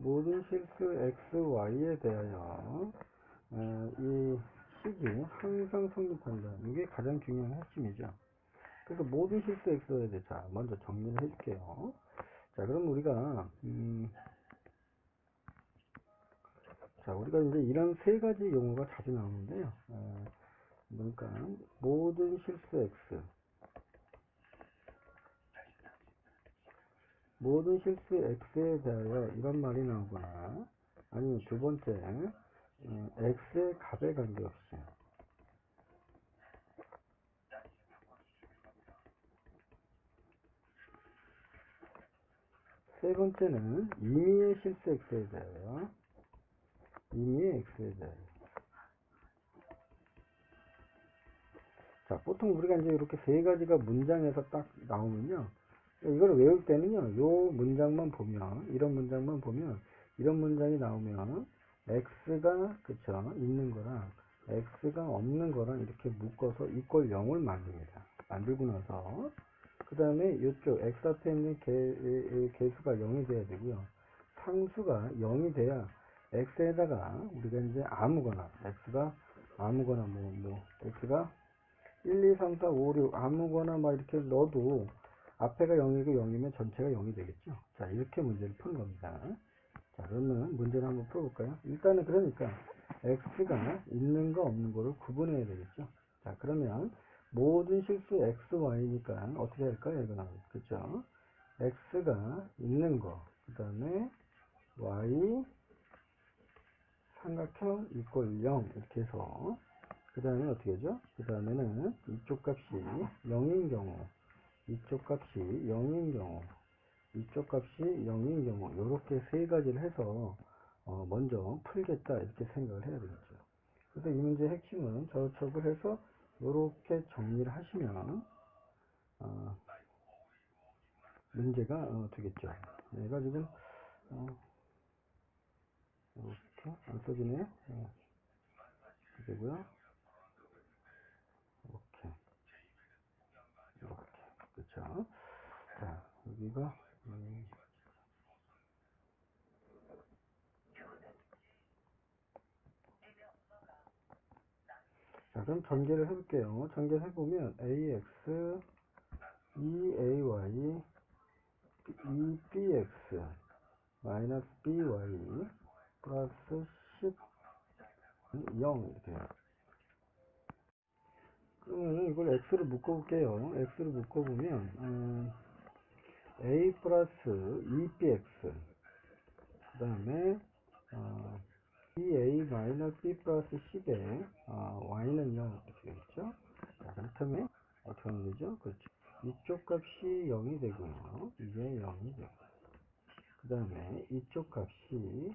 모든 실수 x, y에 대하여 이 식이 항상 성립한다. 이게 가장 중요한 핵심이죠. 그래서 모든 실수 x에 대해 자 먼저 정리를 해줄게요. 자 그럼 우리가 우리가 이제 이런 세 가지 용어가 자주 나오는데요. 그러니까 모든 실수 x, 모든 실수 x에 대하여 이런 말이 나오거나, 아니면 두 번째 x의 값에 관계없이, 세 번째는 임의의 실수 x에 대하여, 임의의 x에 대하여. 자, 보통 우리가 이제 이렇게 세 가지가 문장에서 딱 나오면요, 이걸 외울 때는요, 요 문장만 보면, 이런 문장만 보면, 이런 문장이 나오면 x가 그쵸 있는 거랑 x가 없는 거랑 이렇게 묶어서 이꼴 0을 만듭니다. 만들고 나서 그 다음에 이쪽 x 앞에 있는 개수가 0이 돼야 되고요, 상수가 0이 돼야 x에다가 우리가 이제 아무거나 x가 아무거나 x가 1, 2, 3, 4, 5, 6 아무거나 막 이렇게 넣어도 앞에가 0이고 0이면 전체가 0이 되겠죠. 자, 이렇게 문제를 푸는 겁니다. 자, 그러면 문제를 한번 풀어볼까요? 일단은 그러니까 x가 있는 거 없는 거를 구분해야 되겠죠. 자, 그러면 모든 실수 x, y니까 어떻게 할까요? 이거는 그죠? x가 있는 거, 그 다음에 y 삼각형 이꼴 0 이렇게 해서 그 다음에 어떻게 하죠? 그 다음에는 이쪽 값이 0인 경우, 이쪽 값이 0인 경우, 이쪽 값이 0인 경우, 이렇게 세 가지를 해서 먼저 풀겠다 이렇게 생각을 해야 되겠죠. 그래서 이 문제의 핵심은 저쪽을 해서 이렇게 정리를 하시면 문제가 되겠죠. 얘가 지금 이렇게 안 써지네요. 되고요. 이렇게 그렇죠. 자, 여기가 자, 그럼 전개를 해볼게요. 전개를 해보면 ax, 2ay, 2bx, 마이너스 by, 플러스 10, 0 이렇게 해요. 그러면 이걸 x를 묶어볼게요. x를 묶어보면 a 플러스 2bx, 그 다음에 2a 마이너스 b 플러스 10에 y는 0 이렇게 되겠죠. 자, 그렇다면 어떻게 하면 되죠? 그렇죠. 이쪽 값이 0이 되고요, 이게 0이 되고, 그 다음에 이쪽 값이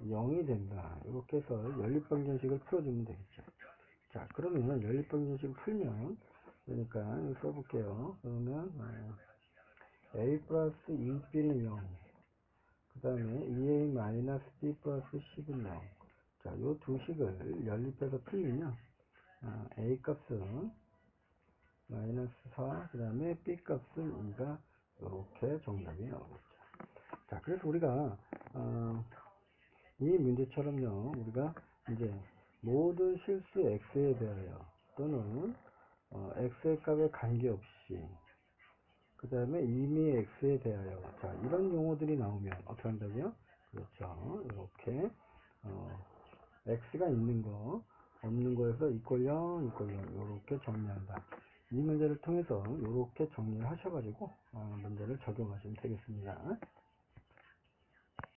0이 된다. 이렇게 해서 연립방정식을 풀어주면 되겠죠. 자, 그러면 연립방정식을 풀면, 그러니까 이거 써볼게요. 그러면 a 플러스 2b는 0, 그 다음에 2a 마이너스 b 플러스 10은 0. 자, 요 두 식을 연립해서 풀면요, a 값은 마이너스 4, 그 다음에 b 값은 2가 이렇게 정답이 나오겠죠. 자, 그래서 우리가 이 문제처럼요, 우리가 이제 모든 실수 x에 대하여 또는 x의 값에 관계없이, 그 다음에 임의 x에 대하여, 자, 이런 용어들이 나오면 어떻게 한다고요? 그렇죠. 이렇게 x가 있는 거 없는 거에서 이꼴 0 이꼴 0 이렇게 정리한다. 이 문제를 통해서 이렇게 정리를 하셔가지고 문제를 적용하시면 되겠습니다.